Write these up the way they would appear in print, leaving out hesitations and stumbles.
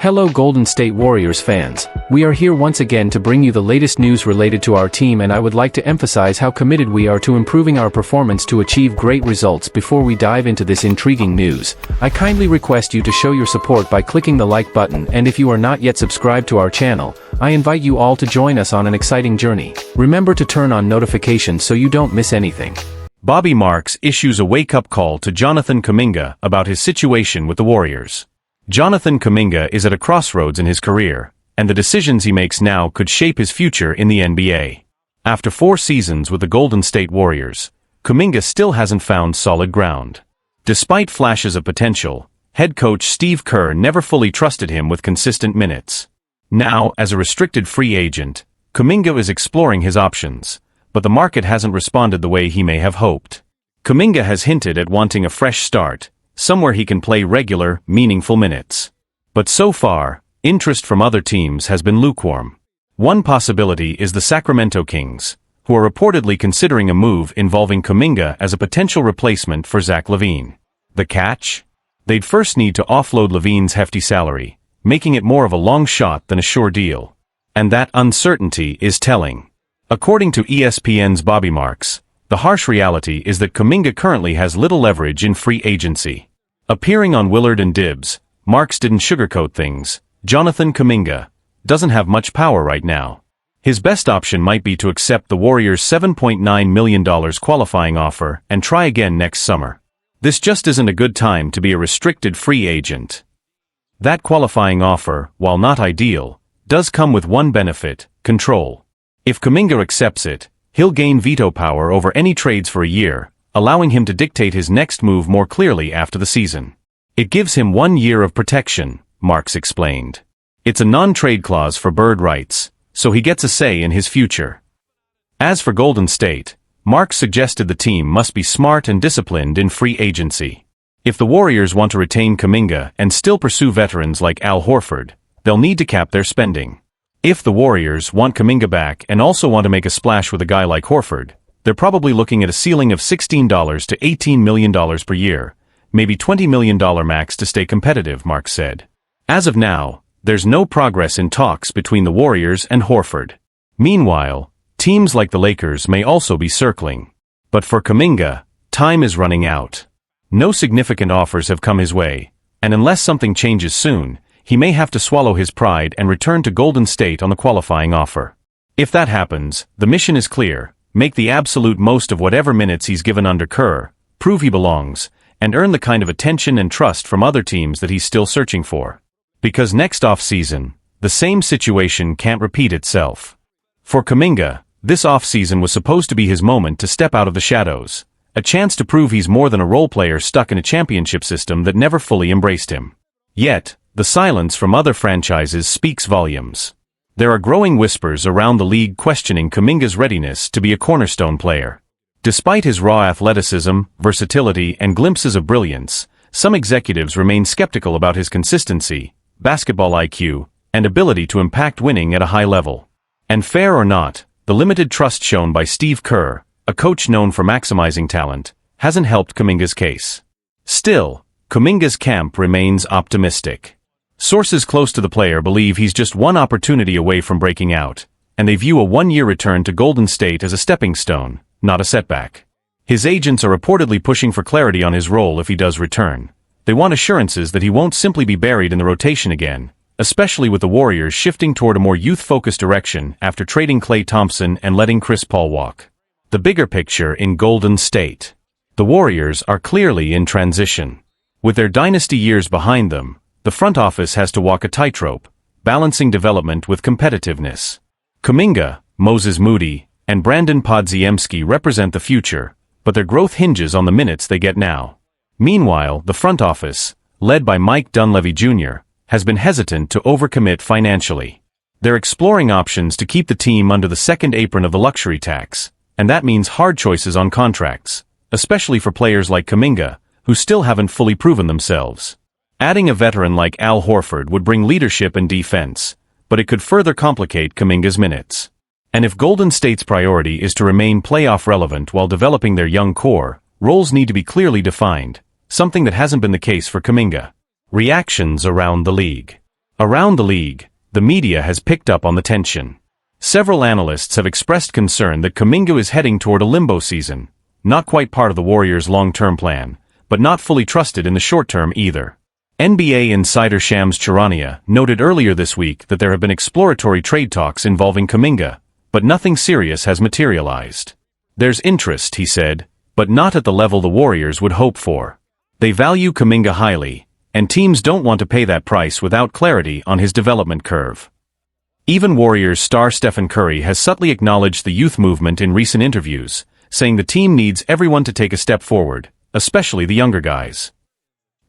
Hello Golden State Warriors fans, we are here once again to bring you the latest news related to our team, and I would like to emphasize how committed we are to improving our performance to achieve great results. Before we dive into this intriguing news, I kindly request you to show your support by clicking the like button, and if you are not yet subscribed to our channel, I invite you all to join us on an exciting journey. Remember to turn on notifications so you don't miss anything. Bobby Marks issues a wake-up call to Jonathan Kuminga about his situation with the Warriors. Jonathan Kuminga is at a crossroads in his career, and the decisions he makes now could shape his future in the NBA. After 4 seasons with the Golden State Warriors, Kuminga still hasn't found solid ground. Despite flashes of potential, head coach Steve Kerr never fully trusted him with consistent minutes. Now, as a restricted free agent, Kuminga is exploring his options, but the market hasn't responded the way he may have hoped. Kuminga has hinted at wanting a fresh start, somewhere he can play regular, meaningful minutes. But so far, interest from other teams has been lukewarm. One possibility is the Sacramento Kings, who are reportedly considering a move involving Kuminga as a potential replacement for Zach LaVine. The catch? They'd first need to offload LaVine's hefty salary, making it more of a long shot than a sure deal. And that uncertainty is telling. According to ESPN's Bobby Marks, the harsh reality is that Kuminga currently has little leverage in free agency. Appearing on Willard and Dibs, Marks didn't sugarcoat things. Jonathan Kuminga doesn't have much power right now. His best option might be to accept the Warriors' $7.9 million qualifying offer and try again next summer. This just isn't a good time to be a restricted free agent. That qualifying offer, while not ideal, does come with one benefit: control. If Kuminga accepts it, he'll gain veto power over any trades for a year, allowing him to dictate his next move more clearly after the season. It gives him 1 year of protection, Marks explained. It's a non-trade clause for bird rights, so he gets a say in his future. As for Golden State, Marks suggested the team must be smart and disciplined in free agency. If the Warriors want to retain Kuminga and still pursue veterans like Al Horford, they'll need to cap their spending. If the Warriors want Kuminga back and also want to make a splash with a guy like Horford, they're probably looking at a ceiling of $16 to $18 million per year, maybe $20 million max to stay competitive, Marks said. As of now, there's no progress in talks between the Warriors and Horford. Meanwhile, teams like the Lakers may also be circling. But for Kuminga, time is running out. No significant offers have come his way, and unless something changes soon, he may have to swallow his pride and return to Golden State on the qualifying offer. If that happens, the mission is clear: make the absolute most of whatever minutes he's given under Kerr, prove he belongs, and earn the kind of attention and trust from other teams that he's still searching for. Because next off-season, the same situation can't repeat itself. For Kuminga, this off-season was supposed to be his moment to step out of the shadows, a chance to prove he's more than a role player stuck in a championship system that never fully embraced him. Yet, the silence from other franchises speaks volumes. There are growing whispers around the league questioning Kuminga's readiness to be a cornerstone player. Despite his raw athleticism, versatility, and glimpses of brilliance, some executives remain skeptical about his consistency, basketball IQ, and ability to impact winning at a high level. And fair or not, the limited trust shown by Steve Kerr, a coach known for maximizing talent, hasn't helped Kuminga's case. Still, Kuminga's camp remains optimistic. Sources close to the player believe he's just one opportunity away from breaking out, and they view a 1-year return to Golden State as a stepping stone, not a setback. His agents are reportedly pushing for clarity on his role if he does return. They want assurances that he won't simply be buried in the rotation again, especially with the Warriors shifting toward a more youth-focused direction after trading Klay Thompson and letting Chris Paul walk. The bigger picture in Golden State. The Warriors are clearly in transition. With their dynasty years behind them, the front office has to walk a tightrope, balancing development with competitiveness. Kuminga, Moses Moody, and Brandon Podziemski represent the future, but their growth hinges on the minutes they get now. Meanwhile, the front office, led by Mike Dunleavy Jr., has been hesitant to overcommit financially. They're exploring options to keep the team under the second apron of the luxury tax, and that means hard choices on contracts, especially for players like Kuminga, who still haven't fully proven themselves. Adding a veteran like Al Horford would bring leadership and defense, but it could further complicate Kuminga's minutes. And if Golden State's priority is to remain playoff relevant while developing their young core, roles need to be clearly defined, something that hasn't been the case for Kuminga. Reactions around the league. Around the league, the media has picked up on the tension. Several analysts have expressed concern that Kuminga is heading toward a limbo season, not quite part of the Warriors' long-term plan, but not fully trusted in the short term either. NBA insider Shams Charania noted earlier this week that there have been exploratory trade talks involving Kuminga, but nothing serious has materialized. There's interest, he said, but not at the level the Warriors would hope for. They value Kuminga highly, and teams don't want to pay that price without clarity on his development curve. Even Warriors star Stephen Curry has subtly acknowledged the youth movement in recent interviews, saying the team needs everyone to take a step forward, especially the younger guys.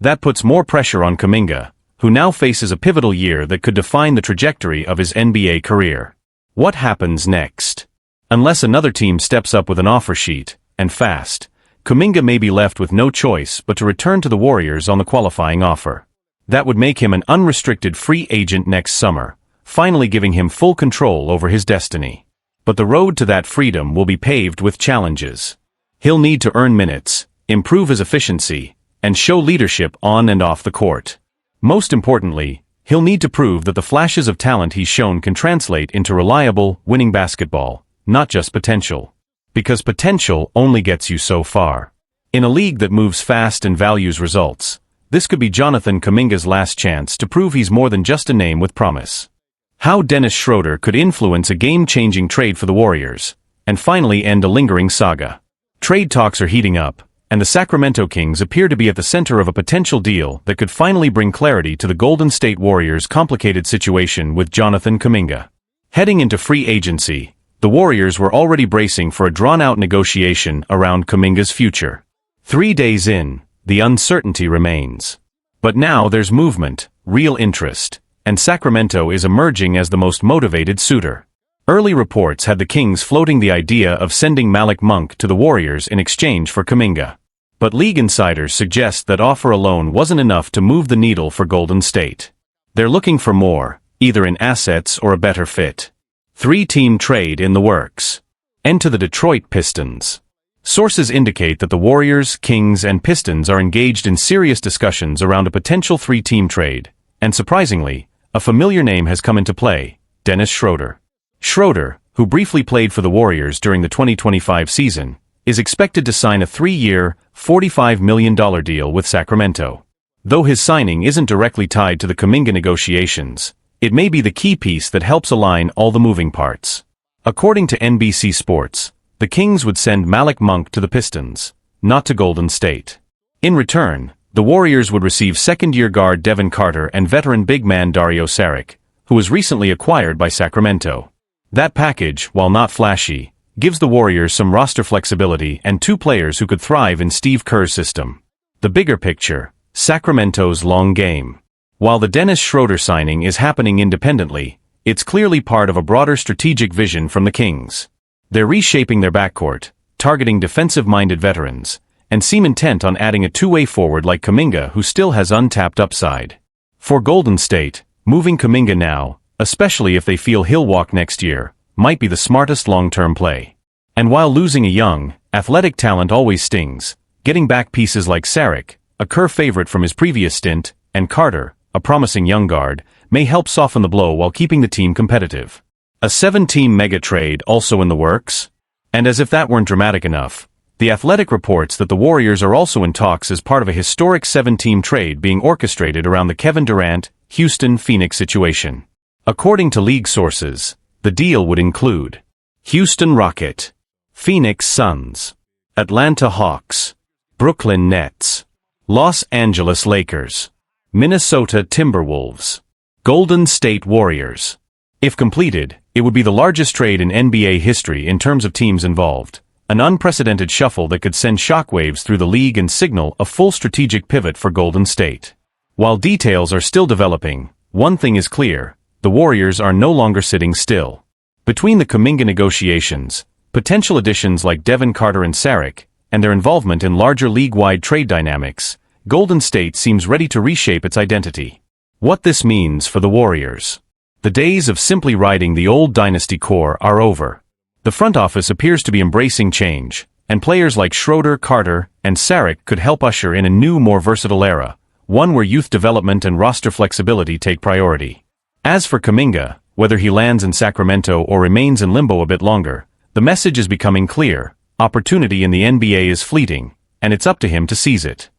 That puts more pressure on Kuminga, who now faces a pivotal year that could define the trajectory of his NBA career. What happens next? Unless another team steps up with an offer sheet, and fast, Kuminga may be left with no choice but to return to the Warriors on the qualifying offer. That would make him an unrestricted free agent next summer, finally giving him full control over his destiny. But the road to that freedom will be paved with challenges. He'll need to earn minutes, improve his efficiency, and show leadership on and off the court. Most importantly, he'll need to prove that the flashes of talent he's shown can translate into reliable, winning basketball, not just potential. Because potential only gets you so far. In a league that moves fast and values results, this could be Jonathan Kuminga's last chance to prove he's more than just a name with promise. How Dennis Schroeder could influence a game-changing trade for the Warriors, and finally end a lingering saga. Trade talks are heating up, and the Sacramento Kings appear to be at the center of a potential deal that could finally bring clarity to the Golden State Warriors' complicated situation with Jonathan Kuminga. Heading into free agency, the Warriors were already bracing for a drawn-out negotiation around Kuminga's future. 3 days in, the uncertainty remains. But now there's movement, real interest, and Sacramento is emerging as the most motivated suitor. Early reports had the Kings floating the idea of sending Malik Monk to the Warriors in exchange for Kuminga. But league insiders suggest that offer alone wasn't enough to move the needle for Golden State. They're looking for more, either in assets or a better fit. 3-team trade in the works. Enter the Detroit Pistons. Sources indicate that the Warriors, Kings, and Pistons are engaged in serious discussions around a potential 3-team trade, and surprisingly, a familiar name has come into play: Dennis Schroeder. Schroeder, who briefly played for the Warriors during the 2025 season, is expected to sign a 3-year, $45 million deal with Sacramento. Though his signing isn't directly tied to the Kuminga negotiations, it may be the key piece that helps align all the moving parts. According to NBC Sports, the Kings would send Malik Monk to the Pistons, not to Golden State. In return, the Warriors would receive second-year guard Devin Carter and veteran big man Dario Saric, who was recently acquired by Sacramento. That package, while not flashy, gives the Warriors some roster flexibility and 2 players who could thrive in Steve Kerr's system. The bigger picture: Sacramento's long game. While the Dennis Schroeder signing is happening independently, it's clearly part of a broader strategic vision from the Kings. They're reshaping their backcourt, targeting defensive-minded veterans, and seem intent on adding a two-way forward like Kuminga, who still has untapped upside. For Golden State, moving Kuminga now, especially if they feel he'll walk next year, might be the smartest long-term play. And while losing a young, athletic talent always stings, getting back pieces like Saric, a Kerr favorite from his previous stint, and Carter, a promising young guard, may help soften the blow while keeping the team competitive. A 7-team mega trade also in the works? And as if that weren't dramatic enough, The Athletic reports that the Warriors are also in talks as part of a historic 7-team trade being orchestrated around the Kevin Durant, Houston-Phoenix situation. According to league sources, the deal would include Houston Rocket, Phoenix Suns, Atlanta Hawks, Brooklyn Nets, Los Angeles Lakers, Minnesota Timberwolves, Golden State Warriors. If completed, it would be the largest trade in NBA history in terms of teams involved, an unprecedented shuffle that could send shockwaves through the league and signal a full strategic pivot for Golden State. While details are still developing, one thing is clear: the Warriors are no longer sitting still. Between the Kuminga negotiations, potential additions like Devin Carter and Saric, and their involvement in larger league-wide trade dynamics, Golden State seems ready to reshape its identity. What this means for the Warriors. The days of simply riding the old dynasty core are over. The front office appears to be embracing change, and players like Schroeder, Carter, and Saric could help usher in a new, more versatile era, one where youth development and roster flexibility take priority. As for Kuminga, whether he lands in Sacramento or remains in limbo a bit longer, the message is becoming clear: opportunity in the NBA is fleeting, and it's up to him to seize it.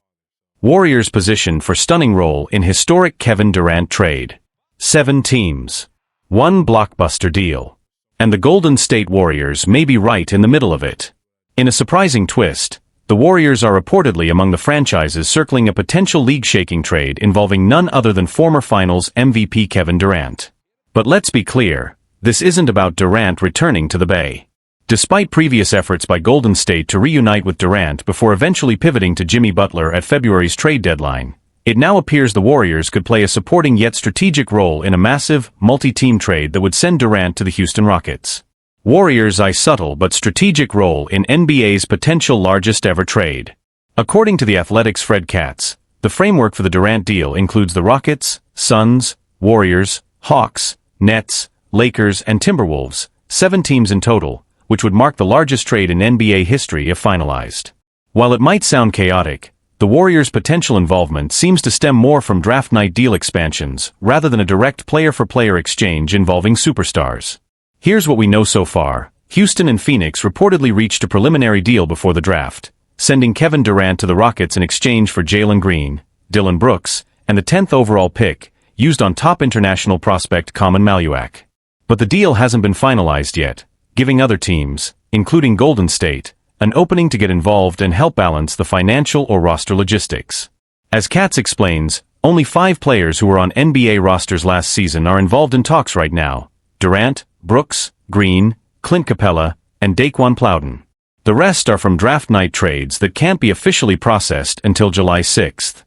Warriors positioned for stunning role in historic Kevin Durant trade. 7 teams. One blockbuster deal. And the Golden State Warriors may be right in the middle of it. In a surprising twist, the Warriors are reportedly among the franchises circling a potential league-shaking trade involving none other than former Finals MVP Kevin Durant. But let's be clear, this isn't about Durant returning to the Bay. Despite previous efforts by Golden State to reunite with Durant before eventually pivoting to Jimmy Butler at February's trade deadline, it now appears the Warriors could play a supporting yet strategic role in a massive, multi-team trade that would send Durant to the Houston Rockets. Warriors' eye subtle but strategic role in NBA's potential largest ever trade. According to The Athletic's Fred Katz, the framework for the Durant deal includes the Rockets, Suns, Warriors, Hawks, Nets, Lakers, and Timberwolves, 7 teams in total, which would mark the largest trade in NBA history if finalized. While it might sound chaotic, the Warriors' potential involvement seems to stem more from draft night deal expansions rather than a direct player-for-player exchange involving superstars. Here's what we know so far. Houston and Phoenix reportedly reached a preliminary deal before the draft, sending Kevin Durant to the Rockets in exchange for Jalen Green, Dillon Brooks, and the 10th overall pick, used on top international prospect Kaman Maluak. But the deal hasn't been finalized yet, giving other teams, including Golden State, an opening to get involved and help balance the financial or roster logistics. As Katz explains, only 5 players who were on NBA rosters last season are involved in talks right now: Durant, Brooks, Green, Clint Capella, and Daquan Plowden. The rest are from draft night trades that can't be officially processed until July 6th.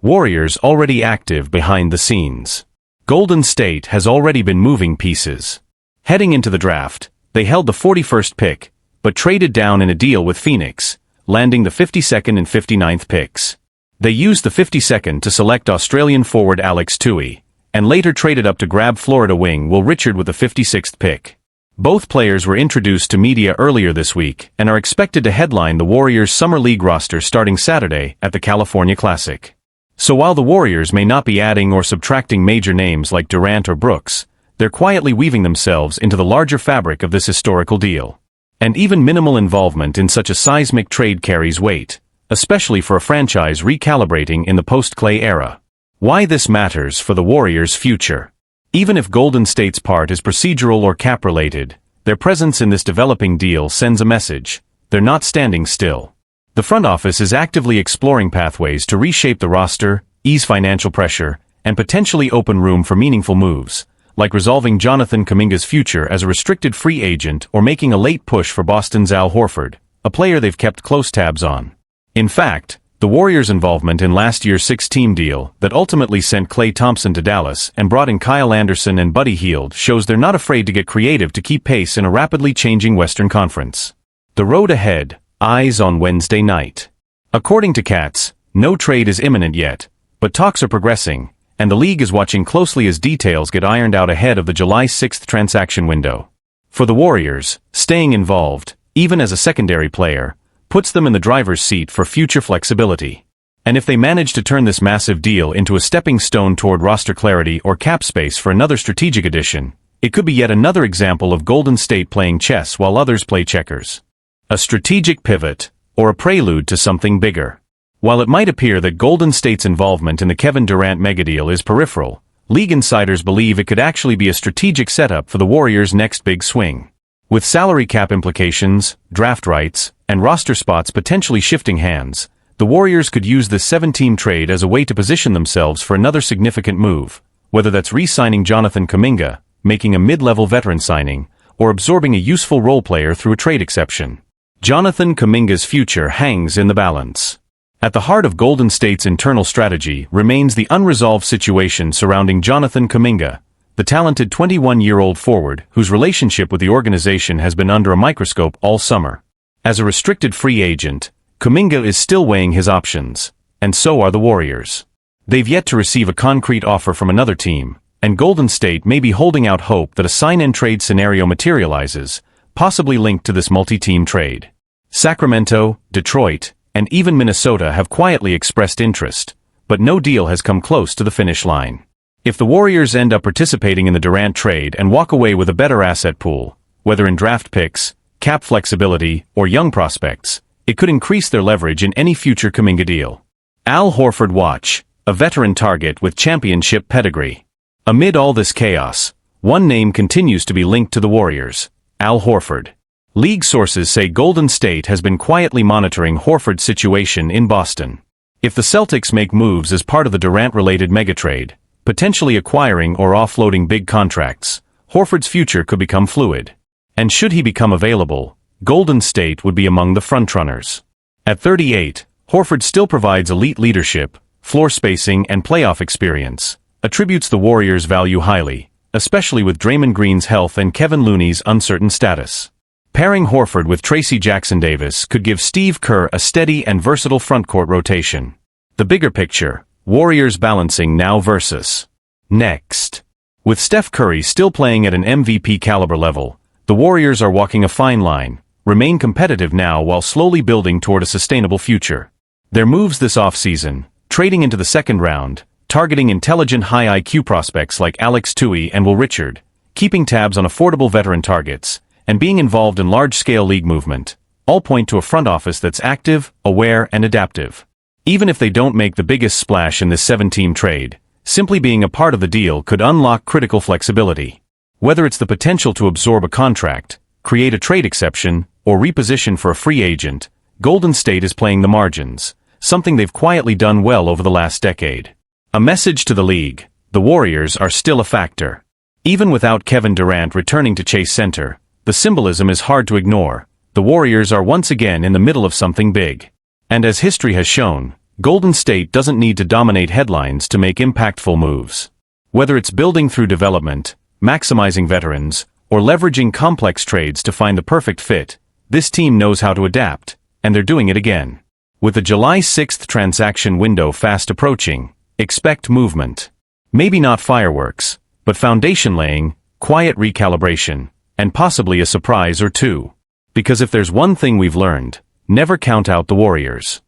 Warriors already active behind the scenes. Golden State has already been moving pieces. Heading into the draft, they held the 41st pick, but traded down in a deal with Phoenix, landing the 52nd and 59th picks. They used the 52nd to select Australian forward Alex Tui, and later traded up to grab Florida wing Will Richard with the 56th pick. Both players were introduced to media earlier this week and are expected to headline the Warriors' Summer League roster starting Saturday at the California Classic. So while the Warriors may not be adding or subtracting major names like Durant or Brooks, they're quietly weaving themselves into the larger fabric of this historical deal. And even minimal involvement in such a seismic trade carries weight, especially for a franchise recalibrating in the post-Klay era. Why this matters for the Warriors' future. Even if Golden State's part is procedural or cap-related, their presence in this developing deal sends a message: they're not standing still. The front office is actively exploring pathways to reshape the roster, ease financial pressure, and potentially open room for meaningful moves, like resolving Jonathan Kuminga's future as a restricted free agent or making a late push for Boston's Al Horford, a player they've kept close tabs on. In fact, the Warriors' involvement in last year's 6-team deal that ultimately sent Klay Thompson to Dallas and brought in Kyle Anderson and Buddy Hield shows they're not afraid to get creative to keep pace in a rapidly changing Western Conference. The road ahead, eyes on Wednesday night. According to Katz, no trade is imminent yet, but talks are progressing, and the league is watching closely as details get ironed out ahead of the July 6th transaction window. For the Warriors, staying involved, even as a secondary player, puts them in the driver's seat for future flexibility. And if they manage to turn this massive deal into a stepping stone toward roster clarity or cap space for another strategic addition, it could be yet another example of Golden State playing chess while others play checkers. A strategic pivot, or a prelude to something bigger. While it might appear that Golden State's involvement in the Kevin Durant megadeal is peripheral, league insiders believe it could actually be a strategic setup for the Warriors' next big swing. With salary cap implications, draft rights, and roster spots potentially shifting hands, the Warriors could use this 7-team trade as a way to position themselves for another significant move, whether that's re-signing Jonathan Kuminga, making a mid-level veteran signing, or absorbing a useful role player through a trade exception. Jonathan Kuminga's future hangs in the balance. At the heart of Golden State's internal strategy remains the unresolved situation surrounding Jonathan Kuminga, the talented 21-year-old forward whose relationship with the organization has been under a microscope all summer. As a restricted free agent, Kuminga is still weighing his options, and so are the Warriors. They've yet to receive a concrete offer from another team, and Golden State may be holding out hope that a sign-and-trade scenario materializes, possibly linked to this multi-team trade. Sacramento, Detroit, and even Minnesota have quietly expressed interest, but no deal has come close to the finish line. If the Warriors end up participating in the Durant trade and walk away with a better asset pool, whether in draft picks, cap flexibility, or young prospects, it could increase their leverage in any future Kuminga deal. Al Horford watch, a veteran target with championship pedigree. Amid all this chaos, one name continues to be linked to the Warriors: Al Horford. League sources say Golden State has been quietly monitoring Horford's situation in Boston. If the Celtics make moves as part of the Durant-related megatrade, potentially acquiring or offloading big contracts, Horford's future could become fluid. And should he become available, Golden State would be among the frontrunners. At 38, Horford still provides elite leadership, floor spacing and playoff experience, attributes the Warriors value highly, especially with Draymond Green's health and Kevin Looney's uncertain status. Pairing Horford with Tracy Jackson-Davis could give Steve Kerr a steady and versatile frontcourt rotation. The bigger picture: Warriors balancing now versus next. With Steph Curry still playing at an MVP caliber level, the Warriors are walking a fine line, remain competitive now while slowly building toward a sustainable future. Their moves this offseason, trading into the second round, targeting intelligent high IQ prospects like Alex Tui and Will Richard, keeping tabs on affordable veteran targets, and being involved in large-scale league movement, all point to a front office that's active, aware, and adaptive. Even if they don't make the biggest splash in this 7-team trade, simply being a part of the deal could unlock critical flexibility. Whether it's the potential to absorb a contract, create a trade exception, or reposition for a free agent, Golden State is playing the margins, something they've quietly done well over the last decade. A message to the league: the Warriors are still a factor. Even without Kevin Durant returning to Chase Center, the symbolism is hard to ignore. The Warriors are once again in the middle of something big. And as history has shown, Golden State doesn't need to dominate headlines to make impactful moves. Whether it's building through development, maximizing veterans, or leveraging complex trades to find the perfect fit, this team knows how to adapt, and they're doing it again. With the July 6th transaction window fast approaching, expect movement. Maybe not fireworks, but foundation laying, quiet recalibration, and possibly a surprise or two. Because if there's one thing we've learned, never count out the Warriors.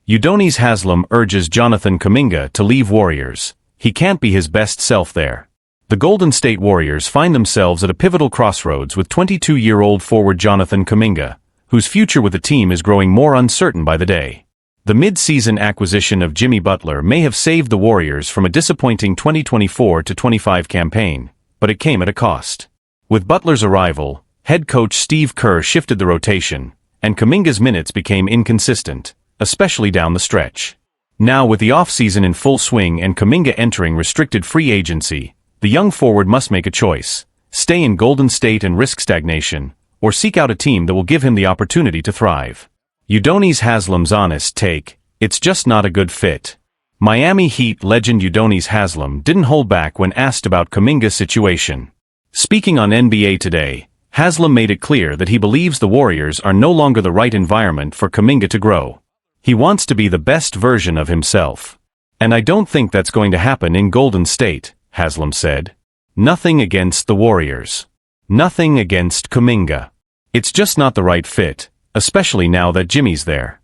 Udonis Hasslam urges Jonathan Kuminga to leave Warriors. He can't be his best self there. The Golden State Warriors find themselves at a pivotal crossroads with 22-year-old forward Jonathan Kuminga, whose future with the team is growing more uncertain by the day. The mid-season acquisition of Jimmy Butler may have saved the Warriors from a disappointing 2024-25 campaign, but it came at a cost. With Butler's arrival, head coach Steve Kerr shifted the rotation, and Kuminga's minutes became inconsistent, especially down the stretch. Now with the offseason in full swing and Kuminga entering restricted free agency, the young forward must make a choice: stay in Golden State and risk stagnation, or seek out a team that will give him the opportunity to thrive. Udonis Haslam's honest take: it's just not a good fit. Miami Heat legend Udonis Haslem didn't hold back when asked about Kuminga's situation. Speaking on NBA Today, Hasslam made it clear that he believes the Warriors are no longer the right environment for Kuminga to grow. He wants to be the best version of himself. And I don't think that's going to happen in Golden State, Hasslam said. Nothing against the Warriors. Nothing against Kuminga. It's just not the right fit, especially now that Jimmy's there.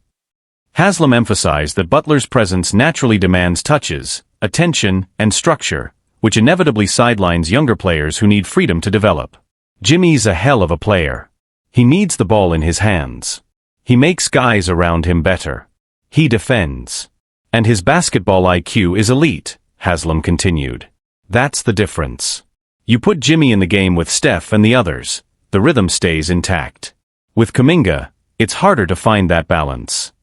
Hasslam emphasized that Butler's presence naturally demands touches, attention, and structure, which inevitably sidelines younger players who need freedom to develop. Jimmy's a hell of a player. He needs the ball in his hands. He makes guys around him better. He defends. And his basketball IQ is elite, Hasslam continued. That's the difference. You put Jimmy in the game with Steph and the others, the rhythm stays intact. With Kuminga, it's harder to find that balance.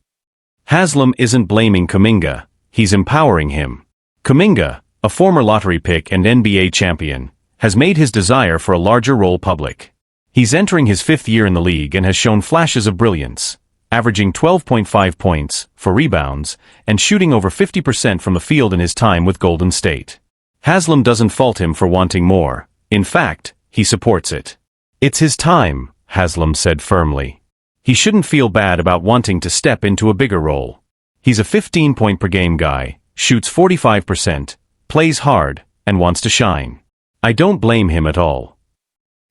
Hasslam isn't blaming Kuminga, he's empowering him. Kuminga, a former lottery pick and NBA champion, has made his desire for a larger role public. He's entering his 5th year in the league and has shown flashes of brilliance, averaging 12.5 points, 4 rebounds, and shooting over 50% from the field in his time with Golden State. Hasslam doesn't fault him for wanting more. In fact, he supports it. It's his time, Hasslam said firmly. He shouldn't feel bad about wanting to step into a bigger role. He's a 15-point-per-game guy, shoots 45%, plays hard, and wants to shine. I don't blame him at all.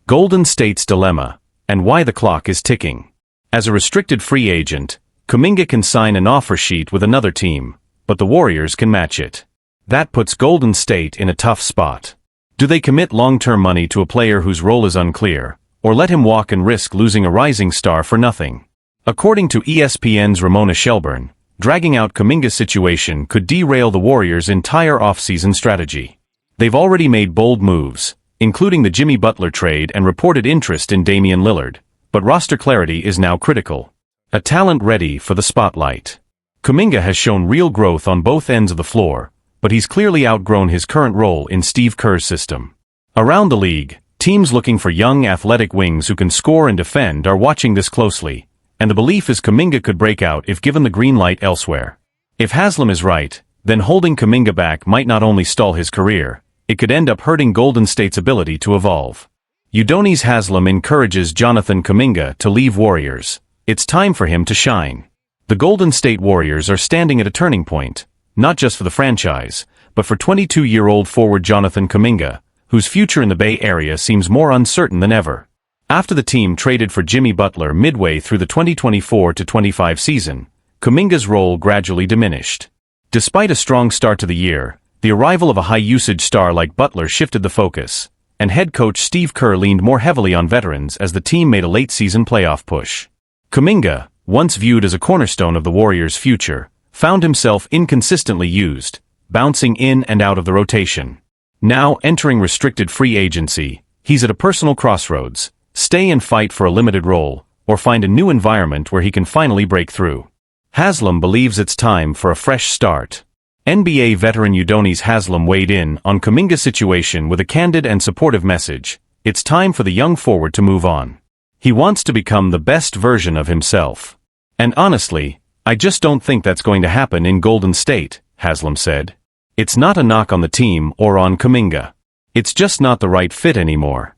Golden State's dilemma, and why the clock is ticking. As a restricted free agent, Kuminga can sign an offer sheet with another team, but the Warriors can match it. That puts Golden State in a tough spot. Do they commit long-term money to a player whose role is unclear, or let him walk and risk losing a rising star for nothing? According to ESPN's Ramona Shelburne, dragging out Kuminga's situation could derail the Warriors' entire offseason strategy. They've already made bold moves, including the Jimmy Butler trade and reported interest in Damian Lillard, but roster clarity is now critical. A talent ready for the spotlight. Kuminga has shown real growth on both ends of the floor, but he's clearly outgrown his current role in Steve Kerr's system. Around the league, teams looking for young athletic wings who can score and defend are watching this closely, and the belief is Kuminga could break out if given the green light elsewhere. If Hasslam is right, then holding Kuminga back might not only stall his career, it could end up hurting Golden State's ability to evolve. Udonis Hasslam encourages Jonathan Kuminga to leave Warriors. It's time for him to shine. The Golden State Warriors are standing at a turning point, not just for the franchise, but for 22-year-old forward Jonathan Kuminga, whose future in the Bay Area seems more uncertain than ever. After the team traded for Jimmy Butler midway through the 2024-25 season, Kuminga's role gradually diminished. Despite a strong start to the year, the arrival of a high-usage star like Butler shifted the focus, and head coach Steve Kerr leaned more heavily on veterans as the team made a late-season playoff push. Kuminga, once viewed as a cornerstone of the Warriors' future, found himself inconsistently used, bouncing in and out of the rotation. Now entering restricted free agency, he's at a personal crossroads: stay and fight for a limited role, or find a new environment where he can finally break through. Hasslam believes it's time for a fresh start. NBA veteran Udonis Hasslam weighed in on Kuminga's situation with a candid and supportive message: it's time for the young forward to move on. He wants to become the best version of himself. And honestly, I just don't think that's going to happen in Golden State, Hasslam said. It's not a knock on the team or on Kuminga. It's just not the right fit anymore.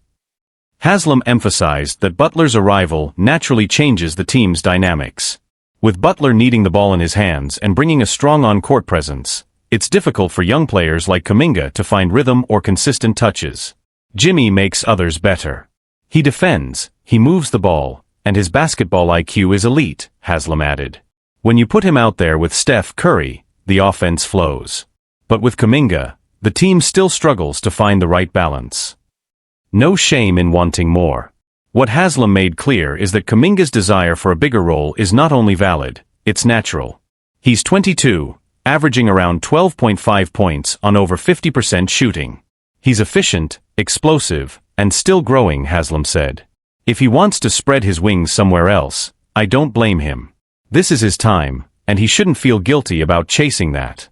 Hasslam emphasized that Butler's arrival naturally changes the team's dynamics. With Butler needing the ball in his hands and bringing a strong on-court presence, it's difficult for young players like Kuminga to find rhythm or consistent touches. Jimmy makes others better. He defends, he moves the ball, and his basketball IQ is elite, Hasslam added. When you put him out there with Steph Curry, the offense flows. But with Kuminga, the team still struggles to find the right balance. No shame in wanting more. What Hasslam made clear is that Kuminga's desire for a bigger role is not only valid, it's natural. He's 22, averaging around 12.5 points on over 50% shooting. He's efficient, explosive, and still growing, Hasslam said. If he wants to spread his wings somewhere else, I don't blame him. This is his time, and he shouldn't feel guilty about chasing that.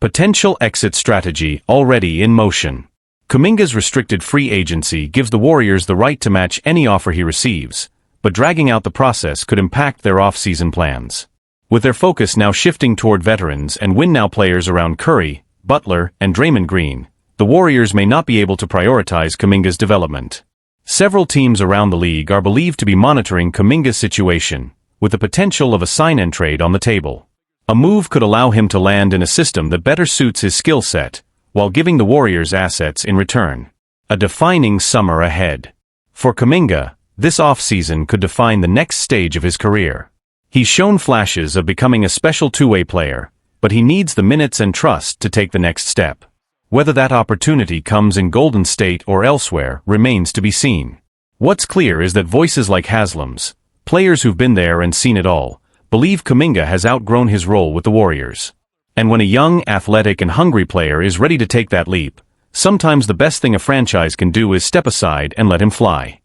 Potential exit strategy already in motion. Kuminga's restricted free agency gives the Warriors the right to match any offer he receives, but dragging out the process could impact their off-season plans. With their focus now shifting toward veterans and win-now players around Curry, Butler, and Draymond Green, the Warriors may not be able to prioritize Kuminga's development. Several teams around the league are believed to be monitoring Kuminga's situation, with the potential of a sign-and-trade on the table. A move could allow him to land in a system that better suits his skill set, while giving the Warriors assets in return. A defining summer ahead. For Kuminga, this offseason could define the next stage of his career. He's shown flashes of becoming a special two-way player, but he needs the minutes and trust to take the next step. Whether that opportunity comes in Golden State or elsewhere remains to be seen. What's clear is that voices like Hasslam's, players who've been there and seen it all, believe Kuminga has outgrown his role with the Warriors. And when a young, athletic, and hungry player is ready to take that leap, sometimes the best thing a franchise can do is step aside and let him fly.